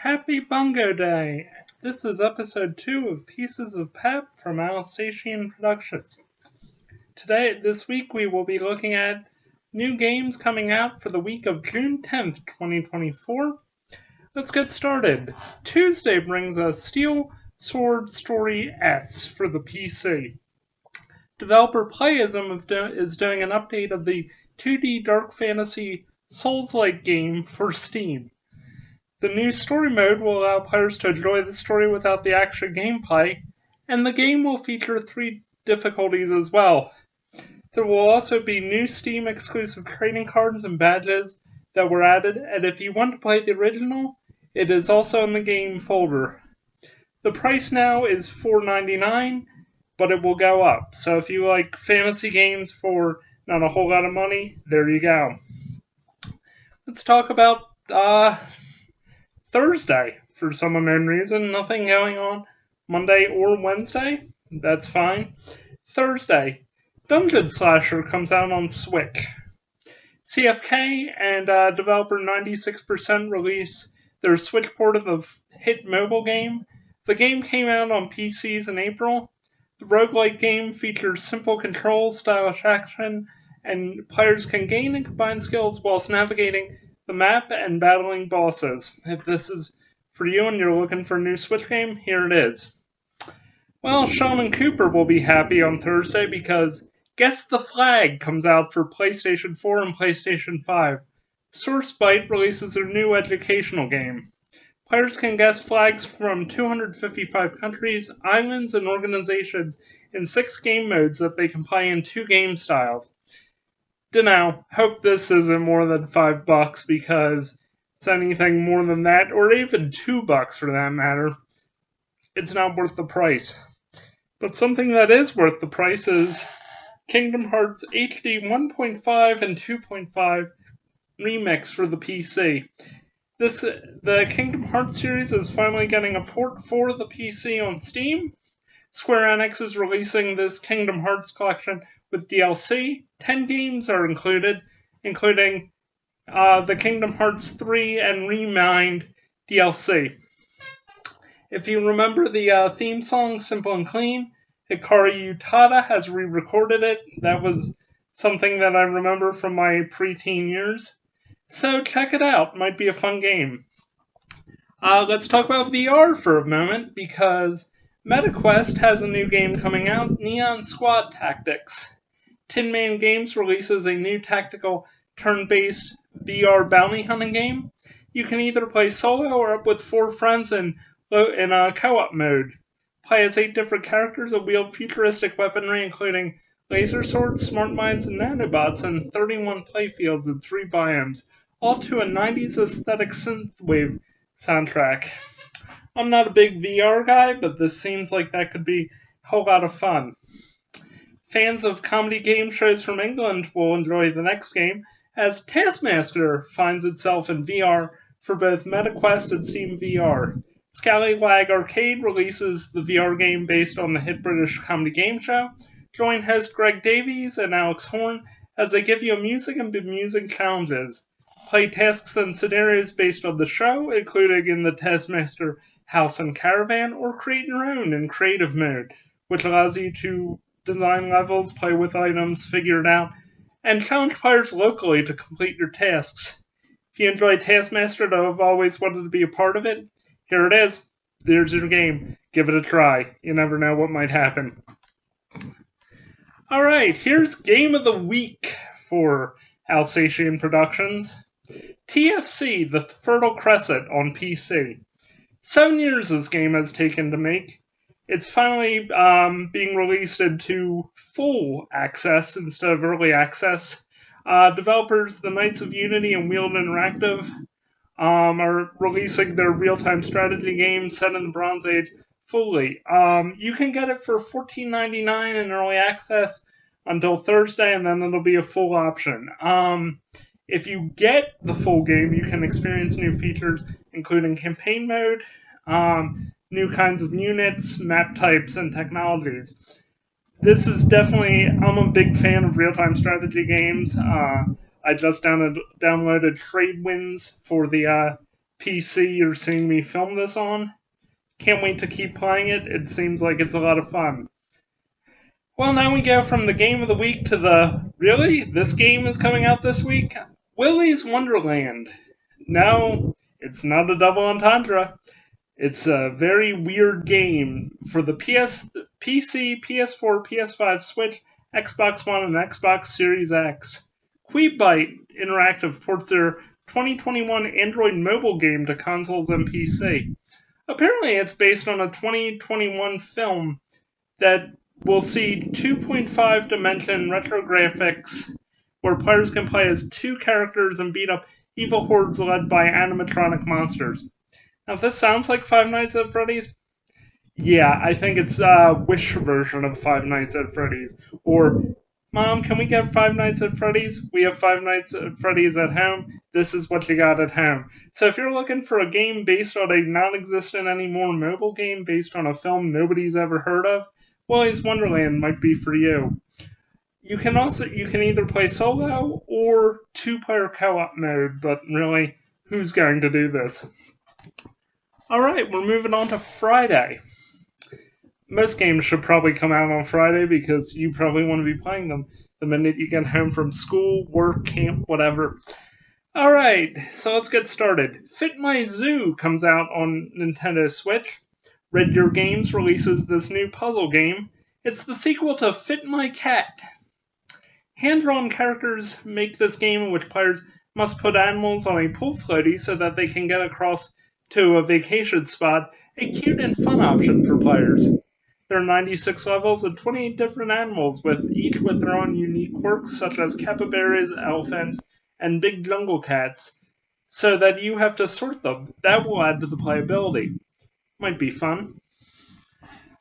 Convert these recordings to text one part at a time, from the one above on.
Happy Bungo Day! This is episode 2 of Pieces of Pep from Alsatian Productions. This week we will be looking at new games coming out for the week of June 10th, 2024. Let's get started. Tuesday brings us Steel Sword Story S for the PC. Developer Playism is doing an update of the 2D dark fantasy Souls-like game for Steam. The new story mode will allow players to enjoy the story without the actual gameplay, and the game will feature 3 difficulties as well. There will also be new Steam exclusive trading cards and badges that were added, and if you want to play the original, it is also in the game folder. The price now is $4.99, but it will go up. So if you like fantasy games for not a whole lot of money, there you go. Let's talk about Thursday, for some unknown reason. Nothing going on Monday or Wednesday. That's fine. Thursday, Dungeon Slasher comes out on Switch. CFK and developer 96% release their Switch port of the hit mobile game. The game came out on PCs in April. The roguelike game features simple controls, stylish action, and players can gain and combine skills whilst navigating the map and battling bosses. If this is for you and you're looking for a new Switch game, here it is. Well, Sean and Cooper will be happy on Thursday because Guess the Flag comes out for PlayStation 4 and PlayStation 5. SourceByte releases their new educational game. Players can guess flags from 255 countries, islands, and organizations in 6 game modes that they can play in 2 game styles. Dunno, hope this isn't more than $5 because it's anything more than that, or even $2 for that matter, it's not worth the price. But something that is worth the price is Kingdom Hearts HD 1.5 and 2.5 Remix for the PC. The Kingdom Hearts series is finally getting a port for the PC on Steam. Square Enix is releasing this Kingdom Hearts collection with DLC. 10 games are included, including the Kingdom Hearts 3 and Remind DLC. If you remember the theme song, Simple and Clean, Hikaru Utada has re-recorded it. That was something that I remember from my preteen years. So check it out. Might be a fun game. Let's talk about VR for a moment, because MetaQuest has a new game coming out, Neon Squad Tactics. Tin Man Games releases a new tactical turn-based VR bounty hunting game. You can either play solo or up with 4 friends in a co-op mode. Play as 8 different characters and wield futuristic weaponry including laser swords, smart mines, and nanobots in 31 playfields and 3 biomes, all to a 90s aesthetic synthwave soundtrack. I'm not a big VR guy, but this seems like that could be a whole lot of fun. Fans of comedy game shows from England will enjoy the next game, as Taskmaster finds itself in VR for both MetaQuest and Steam VR. Scallywag Arcade releases the VR game based on the hit British comedy game show. Join host Greg Davies and Alex Horn as they give you amusing and bemusing challenges. Play tasks and scenarios based on the show, including in the Taskmaster House and Caravan, or create your own in creative mode, which allows you to design levels, play with items, figure it out, and challenge players locally to complete your tasks. If you enjoy Taskmaster and have always wanted to be a part of it, here it is. There's your game. Give it a try. You never know what might happen. Alright, here's Game of the Week for Alsatian Productions. TFC, The Fertile Crescent on PC. 7 years this game has taken to make. It's finally being released into full access instead of early access. Developers, the Knights of Unity and Wield Interactive, are releasing their real-time strategy game set in the Bronze Age fully. You can get it for $14.99 in early access until Thursday, and then it'll be a full option. If you get the full game, you can experience new features, including campaign mode, new kinds of units, map types, and technologies. This is definitely, I'm a big fan of real-time strategy games. I just downloaded Trade Winds for the PC you're seeing me film this on. Can't wait to keep playing it. It seems like it's a lot of fun. Well, now we go from the game of the week to the really? This game is coming out this week? Willy's Wonderland. No, it's not a double entendre. It's a very weird game for the PC, PS4, PS5, Switch, Xbox One, and Xbox Series X. Quibyte Interactive ports their 2021 Android mobile game to consoles and PC. Apparently, it's based on a 2021 film that will see 2.5 dimension retro graphics where players can play as two characters and beat up evil hordes led by animatronic monsters. Now, if this sounds like Five Nights at Freddy's, yeah, I think it's a Wish version of Five Nights at Freddy's. Or, Mom, can we get Five Nights at Freddy's? We have Five Nights at Freddy's at home. This is what you got at home. So if you're looking for a game based on a non-existent anymore mobile game based on a film nobody's ever heard of, Willy's Wonderland might be for you. You can either play solo or two-player co-op mode, but really, who's going to do this? Alright, we're moving on to Friday. Most games should probably come out on Friday because you probably want to be playing them the minute you get home from school, work, camp, whatever. Alright, so let's get started. Fit My Zoo comes out on Nintendo Switch. Red Deer Games releases this new puzzle game. It's the sequel to Fit My Cat. Hand-drawn characters make this game in which players must put animals on a pool floaty so that they can get across to a vacation spot, a cute and fun option for players. There are 96 levels and 28 different animals, each with their own unique quirks such as capybaras, elephants, and big jungle cats, so that you have to sort them. That will add to the playability. Might be fun.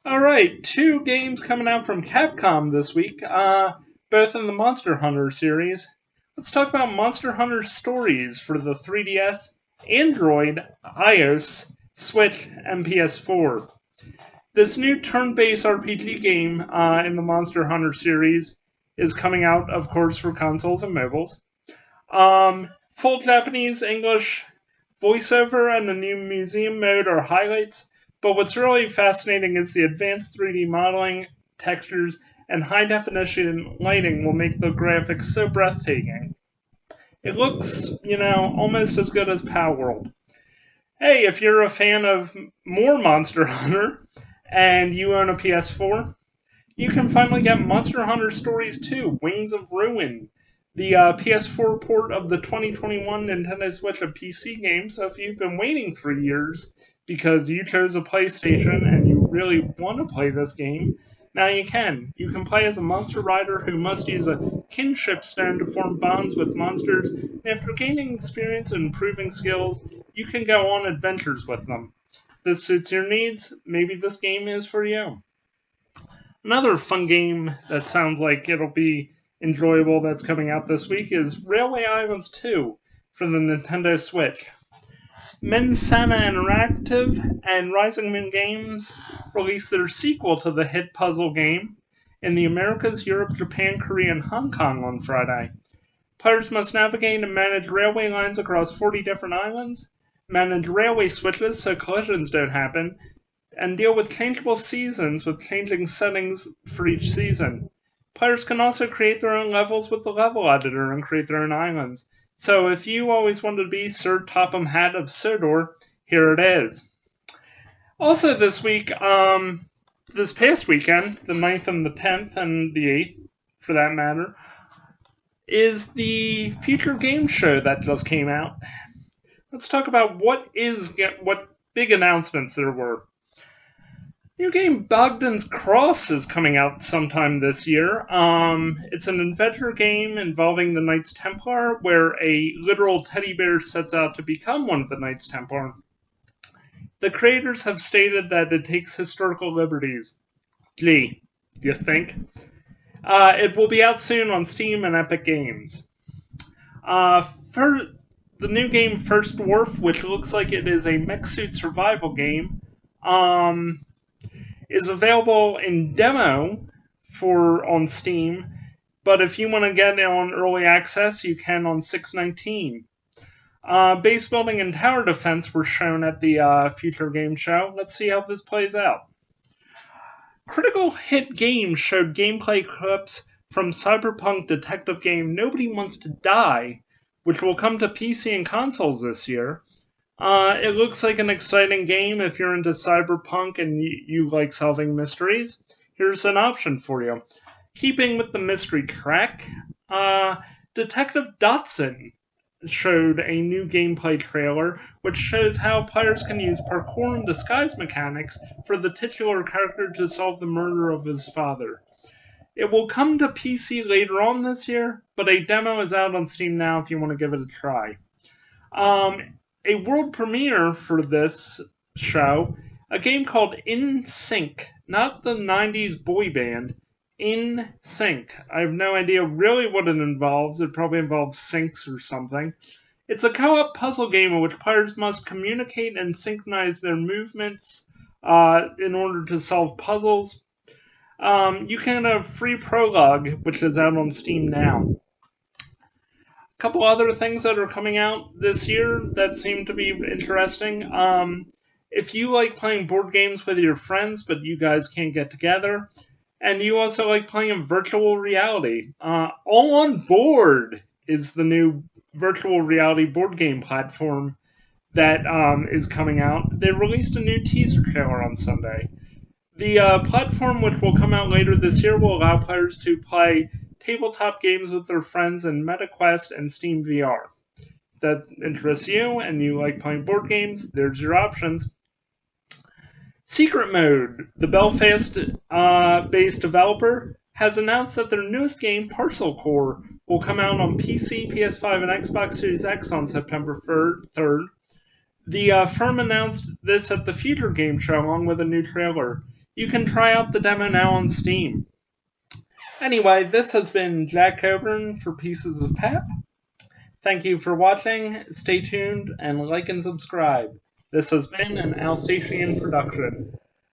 Alright, two games coming out from Capcom this week, both in the Monster Hunter series. Let's talk about Monster Hunter Stories for the 3DS, Android, iOS, Switch, and PS4. This new turn-based RPG game in the Monster Hunter series is coming out, of course, for consoles and mobiles. Full Japanese, English, voiceover, and the new museum mode are highlights, but what's really fascinating is the advanced 3D modeling, textures, and high-definition lighting will make the graphics so breathtaking. It looks, almost as good as Palworld. Hey, if you're a fan of more Monster Hunter and you own a PS4, you can finally get Monster Hunter Stories 2, Wings of Ruin, the PS4 port of the 2021 Nintendo Switch and PC game. So if you've been waiting for years because you chose a PlayStation and you really want to play this game, now you can. You can play as a monster rider who must use a kinship stone to form bonds with monsters, and after gaining experience and improving skills, you can go on adventures with them. If this suits your needs, maybe this game is for you. Another fun game that sounds like it'll be enjoyable that's coming out this week is Railway Islands 2 for the Nintendo Switch. Mensana Interactive and Rising Moon Games released their sequel to the hit puzzle game in the Americas, Europe, Japan, Korea, and Hong Kong on Friday. Players must navigate and manage railway lines across 40 different islands, manage railway switches so collisions don't happen, and deal with changeable seasons with changing settings for each season. Players can also create their own levels with the level editor and create their own islands. So if you always wanted to be Sir Topham Hatt of Sodor, here it is. Also this week, this past weekend, the 9th and the 10th and the 8th, for that matter, is the Future Game Show that just came out. Let's talk about what big announcements there were. New game Bogdan's Cross is coming out sometime this year. It's an adventure game involving the Knights Templar, where a literal teddy bear sets out to become one of the Knights Templar. The creators have stated that it takes historical liberties. Gee, you think? It will be out soon on Steam and Epic Games. For the new game First Dwarf, which looks like it is a mech suit survival game, is available in demo on Steam, but if you want to get it on early access, you can on 6/19. Base building and tower defense were shown at the Future Game Show. Let's see how this plays out. Critical Hit Games showed gameplay clips from cyberpunk detective game Nobody Wants to Die, which will come to PC and consoles this year. It looks like an exciting game if you're into cyberpunk and you like solving mysteries. Here's an option for you. Keeping with the mystery track, Detective Dotson showed a new gameplay trailer which shows how players can use parkour and disguise mechanics for the titular character to solve the murder of his father. It will come to PC later on this year, but a demo is out on Steam now if you want to give it a try. A world premiere for this show, a game called In Sync, not the 90s boy band, In Sync. I have no idea really what it involves. It probably involves syncs or something. It's a co-op puzzle game in which players must communicate and synchronize their movements in order to solve puzzles. You can have free prologue, which is out on Steam now. A couple other things that are coming out this year that seem to be interesting. If you like playing board games with your friends, but you guys can't get together, and you also like playing in virtual reality, All On Board is the new virtual reality board game platform that is coming out. They released a new teaser trailer on Sunday. The platform, which will come out later this year, will allow players to play tabletop games with their friends in MetaQuest and Steam VR. If that interests you and you like playing board games, there's your options. Secret Mode, the Belfast-based developer, has announced that their newest game, Parcel Core, will come out on PC, PS5, and Xbox Series X on September 3rd. The firm announced this at the Future Game Show along with a new trailer. You can try out the demo now on Steam. Anyway, this has been Jack Coburn for Pieces of Pep. Thank you for watching. Stay tuned and like and subscribe. This has been an Alsatian production.